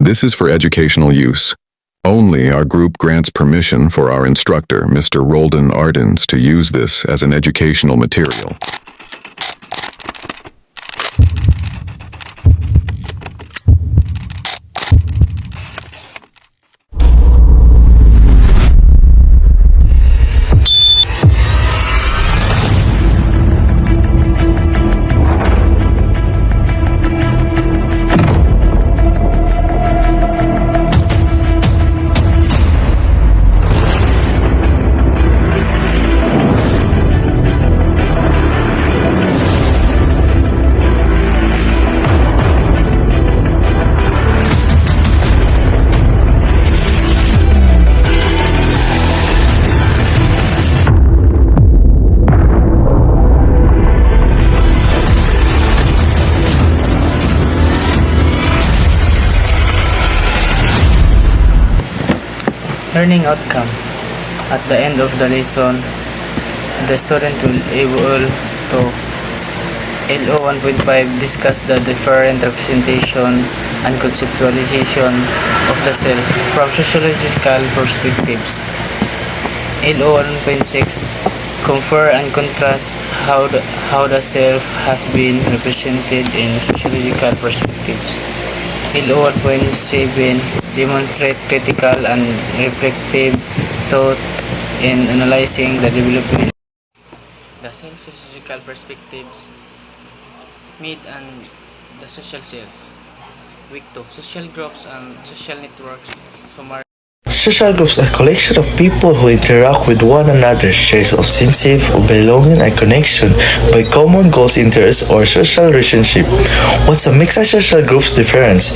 This is for educational use. Only our group grants permission for our instructor, Mr. Roldan Ardens, to use this as an educational material. Learning outcome. At the end of the lesson, the student will able to LO 1.5 discuss the different representation and conceptualization of the self from sociological perspectives. LO 1.6 compare and contrast how the self has been represented in sociological perspectives. LO 1.7 demonstrate critical and reflective thought in analyzing the development. The self-sociological perspectives, mid and the social self. Week 2. Social groups and social networks. Summary. Social groups are a collection of people who interact with one another, shares of sense of belonging and connection by common goals, interests, or social relationship. What's a mixed social group's difference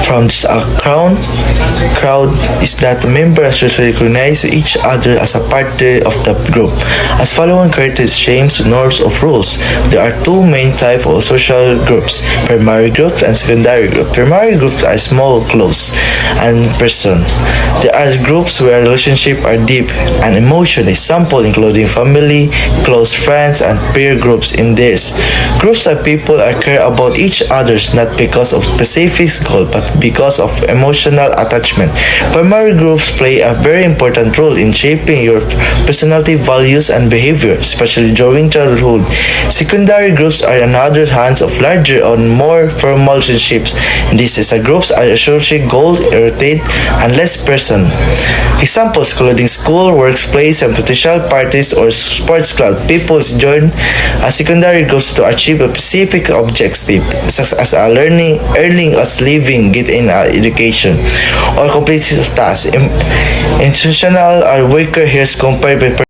from just a crowd is that the members socially recognize each other as a part of the group. As following created shames, norms, of rules, there are two main types of social groups: primary groups and secondary groups. Primary groups are small, close, and person. There are groups where relationships are deep and emotional, example including family, close friends, and peer groups. In this, groups of people care about each other not because of specific goal but because of emotional attachment. Primary groups play a very important role in shaping your personality, values, and behavior, especially during childhood. Secondary groups are on the other hand of larger and more formal relationships. This is a groups are associated goal, irritate, and less person. Examples including school, workplace, and potential parties or sports club. People join a secondary groups to achieve a specific objective, such as earning as living, getting an education, or completing a task. Institutional or weaker here is compared with.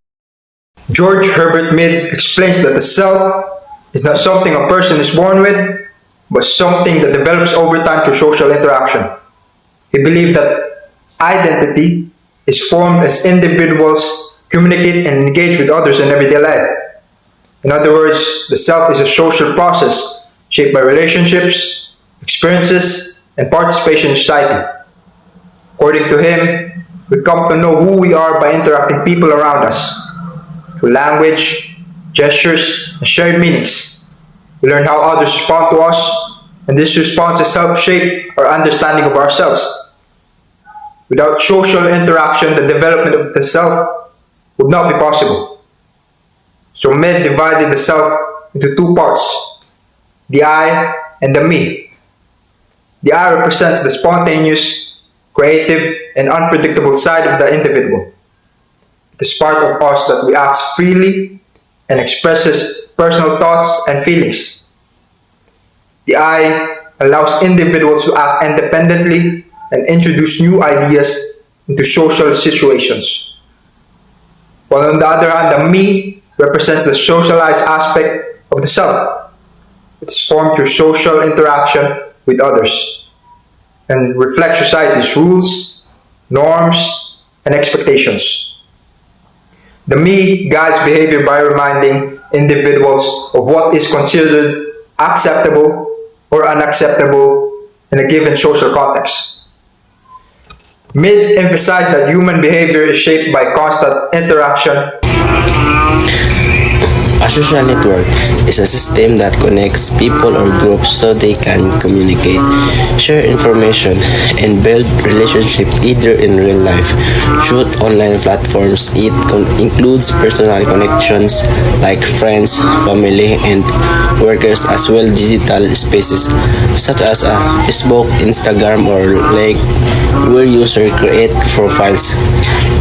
George Herbert Mead explains that the self is not something a person is born with, but something that develops over time through social interaction. He believed that identity is formed as individuals communicate and engage with others in everyday life. In other words, the self is a social process shaped by relationships, experiences, and participation in society. According to him, we come to know who we are by interacting with people around us through language, gestures, and shared meanings. We learn how others respond to us, and these responses help shape our understanding of ourselves. Without social interaction, the development of the self would not be possible. So Mead divided the self into two parts, the I and the me. The I represents the spontaneous, creative, and unpredictable side of the individual. It is part of us that reacts freely and expresses personal thoughts and feelings. The I allows individuals to act independently and introduce new ideas into social situations. While on the other hand, the me represents the socialized aspect of the self. It is formed through social interaction with others and reflects society's rules, norms, and expectations. The me guides behavior by reminding individuals of what is considered acceptable or unacceptable in a given social context. Mead emphasized that human behavior is shaped by constant interaction A social network is a system that connects people or groups so they can communicate, share information, and build relationships either in real life through online platforms. It includes personal connections like friends, family, and workers, as well digital spaces such as Facebook, Instagram, or like where users create profiles,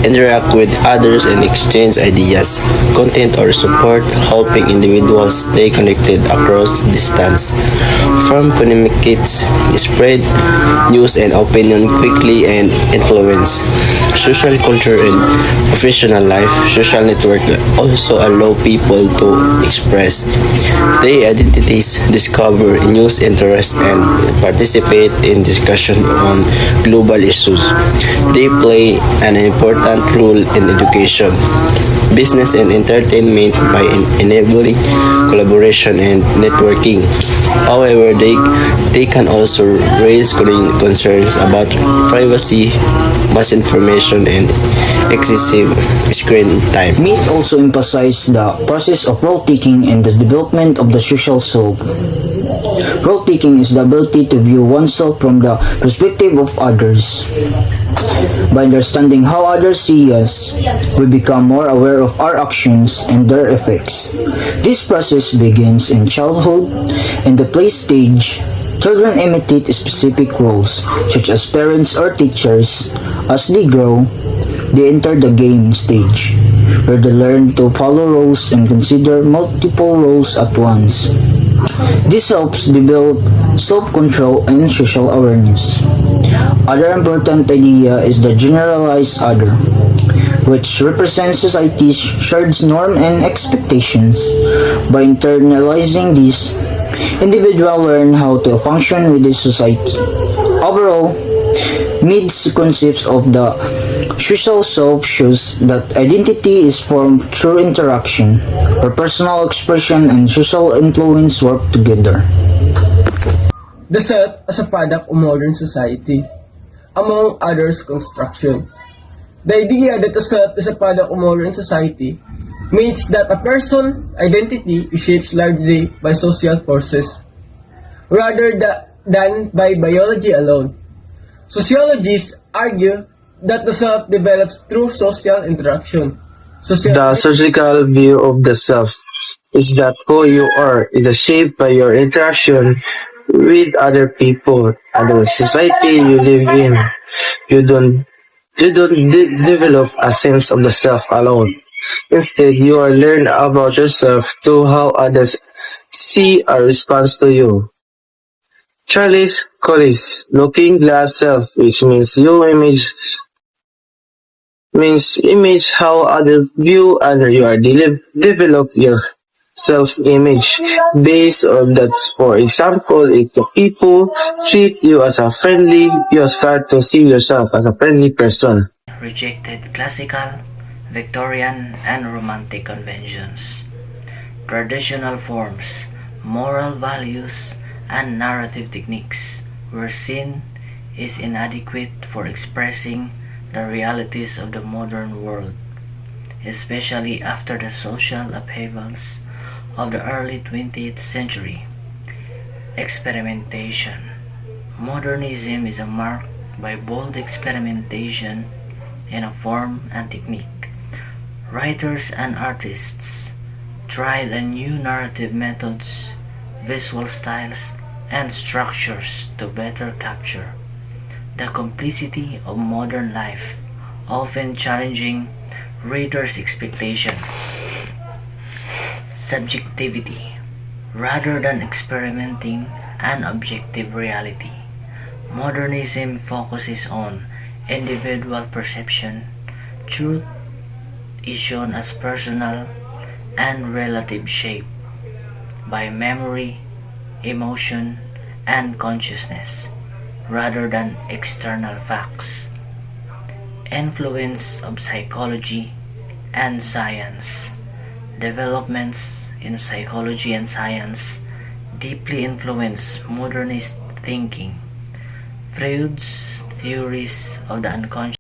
interact with others, and exchange ideas, content, or support, helping individuals stay connected across distance. From communicates, spread news and opinion quickly and influence social culture and professional life. Social network also allow people to express their identities, discover news interests, and participate in discussion on global issues. They play an important role in education, business, and entertainment by enabling collaboration and networking. However, they can also raise concerns about privacy, misinformation, and excessive screen time. Meet also emphasized the process of role-taking and the development of the social self. Role-taking is the ability to view oneself from the perspective of others. By understanding how others see us, we become more aware of our actions and their effects. This process begins in childhood. In the play stage, children imitate specific roles, such as parents or teachers. As they grow, they enter the game stage, where they learn to follow roles and consider multiple roles at once. This helps develop self-control and social awareness. Other important idea is the generalized other, which represents society's shared norm and expectations. By internalizing these, individuals learn how to function with the society. Overall, Mead's concept of the social self shows that identity is formed through interaction, where personal expression and social influence work together. The self as a product of modern society, among others construction. The idea that the self is a product of modern society means that a person's identity is shaped largely by social forces, rather than by biology alone. Sociologists argue that the self develops through social interaction. The sociological view of the self is that who you are is shaped by your interaction with other people and the society you live in. You don't develop a sense of the self alone. Instead, you are learn about yourself through how others see or respond to you. Charles Collis, looking glass self, which means how others view and you are develop your self-image based on that. For example, if the people treat you as a friendly, you start to see yourself as a friendly person. Rejected classical, Victorian, and Romantic conventions. Traditional forms, moral values, and narrative techniques were seen as inadequate for expressing the realities of the modern world, especially after the social upheavals of the early 20th century. Experimentation. Modernism is marked by bold experimentation in a form and technique. Writers and artists tried new narrative methods, visual styles, and structures to better capture the complexity of modern life, often challenging readers' expectation. Subjectivity. Rather than experimenting an objective reality, modernism focuses on individual perception. Truth is shown as personal and relative, shaped by memory, emotion, and consciousness, rather than external facts. Influence of psychology and science. Developments in psychology and science deeply influence modernist thinking. Freud's theories of the unconscious